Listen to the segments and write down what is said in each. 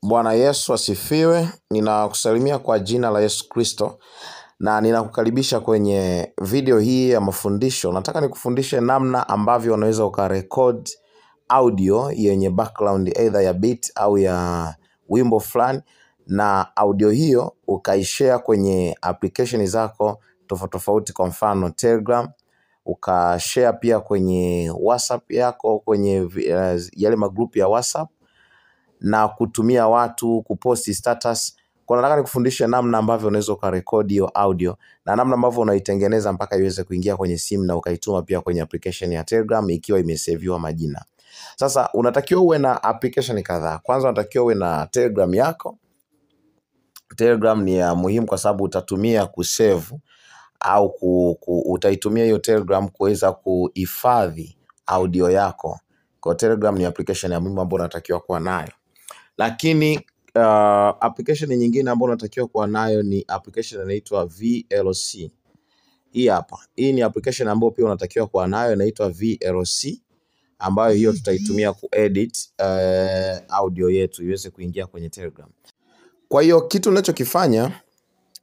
Bwana Yesu asifiwe. Ninakusalimia kwa jina la Yesu Kristo na ninakukaribisha kwenye video hii ya mafundisho. Nataka nikufundishe namna ambavyo unaweza ukarecord audio yenye background either ya beat au ya wimbo fulani, na audio hiyo ukaishare kwenye application zako tofauti, kwa mfano Telegram, ukashare pia kwenye WhatsApp yako, kwenye yale magrupu ya WhatsApp, na kutumia watu kuposti status. Kwa nataka nikufundishe namna ambavyo unaweza ukarekodi hiyo audio na namna ambavyo unaitengeneza mpaka iweze kuingia kwenye simu na ukaituma pia kwenye application ya Telegram ikiwa imesaviwa majina. Sasa unatakiwa uwe na application kadhaa. Kwanza unatakiwa uwe na Telegram yako. Telegram ni ya muhimu kwa sababu utatumia kusave au utaitumia hiyo Telegram kuweza kuhifadhi audio yako. Kwa Telegram ni application ya muhimu ambayo unatakiwa kuwa nayo. Lakini application nyingine ambayo unatakiwa kuwa nayo ni application inaitwa VLC. Hii hapa. Hii ni application ambayo pia unatakiwa kuwa nayo, inaitwa VLC, ambayo hiyo tutaitumia kuedit audio yetu iweze kuingia kwenye Telegram. Kwa hiyo kitu ninachokifanya,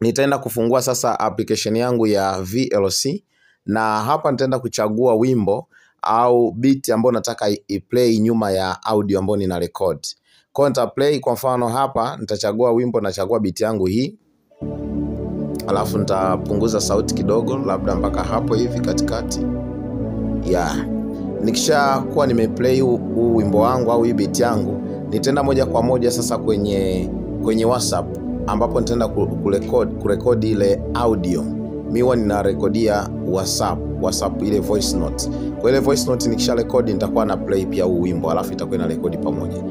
nitaenda kufungua sasa application yangu ya VLC, na hapa nitaenda kuchagua wimbo au beat ambayo nataka iplay nyuma ya audio ambayo nina record. Kwa nita play, kwa mfano hapa nitachagua wimbo, nachagua beat yangu hii. Alafu nitapunguza sauti kidogo, labda mpaka hapo hivi katikati. Nikisha kuwa nimeplay huu wimbo wangu au hii beat yangu, nitaenda moja kwa moja sasa kwenye WhatsApp, ambapo nitaenda kurekodi ile audio. Mimi huwa ninarekodia WhatsApp ile voice note. Kwa ile voice note nikisha rekodi nitakuwa na play pia huu wimbo, alafu itakuwa ina rekodi pamoja.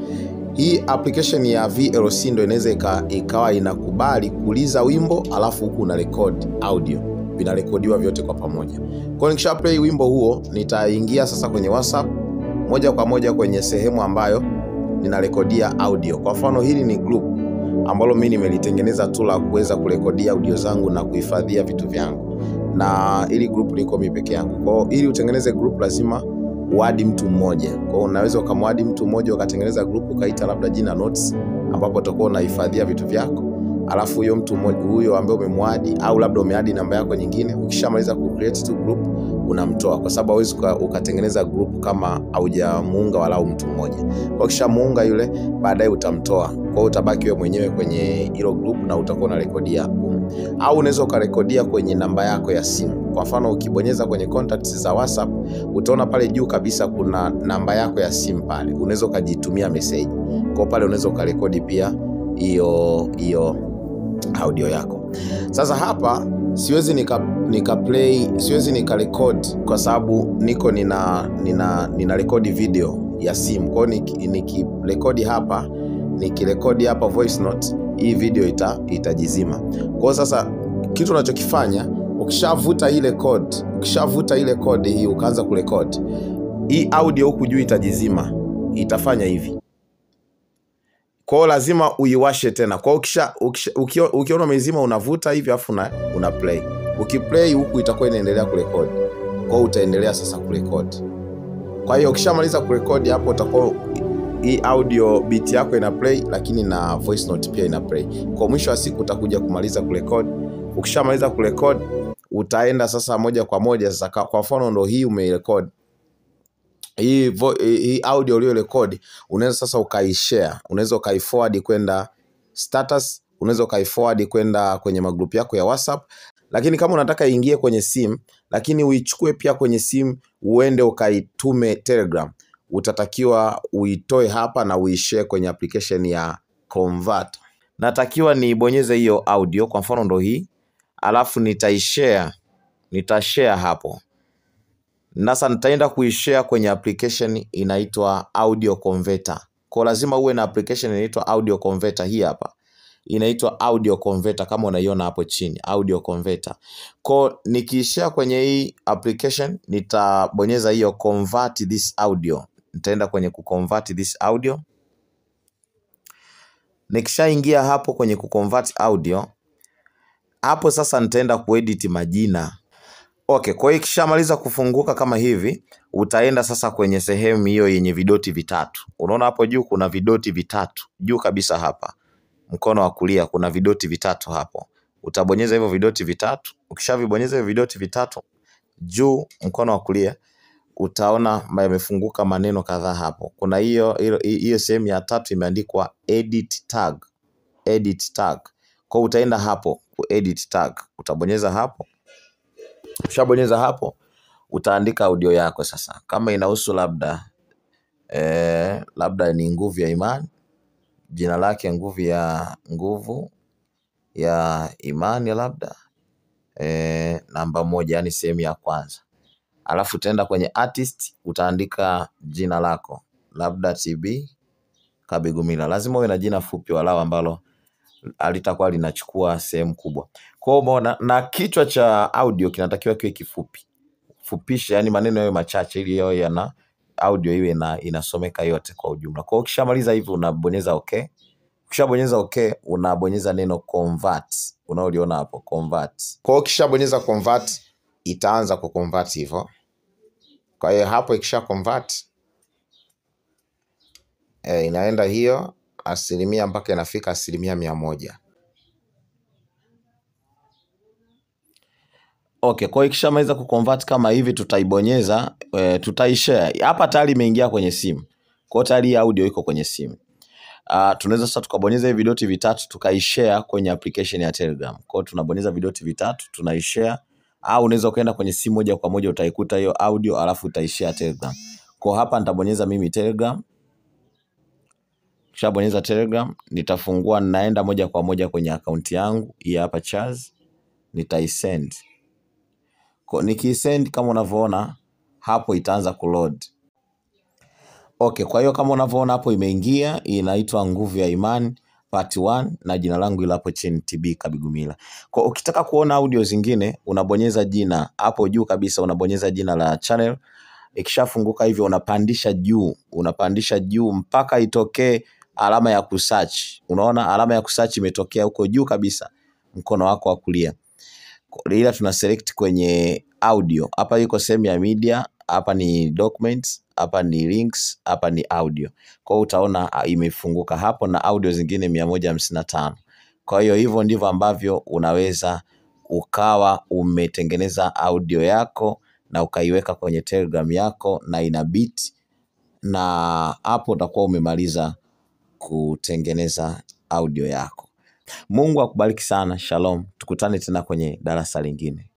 Hii application ya VLC ndio inaweza ikawa inakubali kuuliza wimbo alafu huku una record audio. Vinarekodiwa vyote kwa pamoja. Kwa nikisha play wimbo huo, nitaingia sasa kwenye WhatsApp moja kwa moja kwenye sehemu ambayo ninarekodia audio. Kwa mfano hili ni group ambalo mimi nimelitengeneza tu la kuweza kurekodia audio zangu na kuhifadhia vitu vyangu. Na ili group liko mimi peke yangu. Kwa ili utengeneze group lazima uadi mtu mmoja. Kwa unaweza ukamwadi mtu mmoja ukatengeneza group ukaita labda jina notes, ambapo utakuwa unahifadhia vitu vyako. Alafu huyo mtu mmoja huyo ambaye umemwadi, au labda umeadi namba yako nyingine, ukishamaliza ku create tu group unamtoa, kwa sababu hauwezi ukatengeneza group kama haujamuunga walau mtu mmoja. Kwa kishamuunga yule, baadaye utamtoa. Kwa hiyo utabaki wewe mwenyewe kwenye hilo group na utakuwa unarekodia. Au unaweza ukarekodia kwenye namba yako ya simu. Kwa mfano ukibonyeza kwenye contacts za WhatsApp, utaona pale juu kabisa kuna namba yako ya simu pale. Unaweza ukajitumia message. Kwa pale unaweza ukarekodi pia hiyo audio yako. Sasa hapa siwezi siwezi nikarecord kwa sababu nina record video ya simu. Kwa hiyo nikirekodi hapa, voice note, hii video itajizima. Kwa hiyo sasa kitu unachokifanya, ukishavuta ile code hii ukaanza kurecord, hii audio huku juu itajizima. Itafanya hivi. Kwa hiyo lazima uiwashe tena. Kwa hiyo ukiona umezima unavuta hivi afu una play. Ukiplay huku itakuwa inaendelea kurekodi. Kwa hiyo utaendelea sasa kurekodi. Kwa hiyo ukishamaliza kurekodi hapo utakuwa hii audio beat yako ina play, lakini na voice note pia ina play. Kwa mwisho wa siku utakuja kumaliza kurekodi. Ukishamaliza kurekodi utaenda sasa moja kwa moja sasa, kwa mfano ndo hii umeirekodi. Hii audio ulio record unaweza sasa ukaishare, unaweza ukaiforward kwenda status, unaweza ukaiforward kwenda kwenye magrupu yako ya WhatsApp. Lakini kama unataka iingie kwenye simu, lakini uichukue pia kwenye simu uende ukaitume Telegram, utatakiwa uitoe hapa na uishare kwenye application ya Convert. Natakiwa nibonyeze hiyo audio, kwa mfano ndo hii, alafu nitashare hapo. Nasa nitaenda kuishare kwenye application inaitwa Audio Converter. Kwa lazima uwe na application inaitwa Audio Converter. Hii hapa inaitwa Audio Converter, kama unaiona hapo chini, Audio Converter. Kwa nikiishare kwenye hii application, nitabonyeza hiyo convert this audio. Nitaenda kwenye kuconvert this audio. Nikishaingia hapo kwenye kuconvert audio, hapo sasa nitaenda kuedit majina. Okay, kwa hiyo ikishamaliza kufunguka kama hivi, utaenda sasa kwenye sehemu hiyo yenye vidoti vitatu. Unaona hapo juu kuna vidoti vitatu. Juu kabisa hapa, mkono wa kulia kuna vidoti vitatu hapo. Utabonyeza hivyo vidoti vitatu. Ukishavibonyeza hivyo vidoti vitatu, juu mkono wa kulia utaona yamefunguka maneno kadhaa hapo. Kuna hiyo sehemu ya tatu imeandikwa edit tag. Edit tag. Kwa utaenda hapo ku edit tag. Utabonyeza hapo. Ukishabonyeza hapo, utaandika audio yako sasa. Kama inahusu labda ni nguvu ya imani, jina lake nguvu ya imani labda, namba 1, yani sehemu ya kwanza. Alafu utaenda kwenye artist, utaandika jina lako, labda TB Kabigumila. Lazima uwe na jina fupi walau ambalo alitakuwa linachukua sehemu kubwa. Kwa hiyo umeona, na kichwa cha audio kinatakiwa kiwe kifupi. Fupisha, yani maneno yawe machache ili yao yana audio iwe inasomeka yote kwa ujumla. Kwa hiyo ukishamaliza hivi unabonyeza okay. Ukishabonyeza okay, unabonyeza neno convert. Unaoliona hapo convert. Kwa hiyo ukishabonyeza convert, itaanza ku convert hivyo. Kwa hiyo hapo ikisha convert, inaenda hiyo asilimia mpaka inafika 100%. Okay, kwa hiyo ikishamaliza kuconvert kama hivi, tutaibonyeza, tutaishare. Hapa tayari imeingia kwenye simu. Kwa hiyo tayari audio iko kwenye simu. Tunaweza sasa tukabonyeza hivi vidoti vitatu tukaishare kwenye application ya Telegram. Kwa hiyo tunabonyeza vidoti vitatu, tunaishare, au unaweza ukaenda kwenye simu moja kwa moja utaikuta hiyo audio alafu utaishare Telegram. Kwa hapa nitabonyeza mimi Telegram. Kishabonyeza Telegram, nitafungua, naenda moja kwa moja kwenye akaunti yangu hii hapa Charles, nitaisend. Nikisend kama unavyoona hapo itaanza kuload. Okay, kwa hiyo kama unavyoona hapo imeingia, inaitwa nguvu ya imani part 1 na jina langu ila hapo chini TB Kabigumila. Kwa ukitaka kuona audio zingine unabonyeza jina hapo juu kabisa, unabonyeza jina la channel. Ikishafunguka hivyo unapandisha juu mpaka itokee alama ya kusearch. Unaona alama ya kusearch imetokea huko juu kabisa mkono wako wa kulia. Ila tuna select kwenye audio. Hapa iko sehemu ya media, hapa ni documents, hapa ni links, hapa ni audio. Kwa hiyo utaona imefunguka hapo na audio zingine 155. Kwa hiyo hivyo ndivyo ambavyo unaweza ukawa umetengeneza audio yako na ukaiweka kwenye Telegram yako na ina beat, na hapo utakuwa umemaliza kutengeneza audio yako. Mungu akubariki sana. Shalom. Tukutane tena kwenye darasa lingine.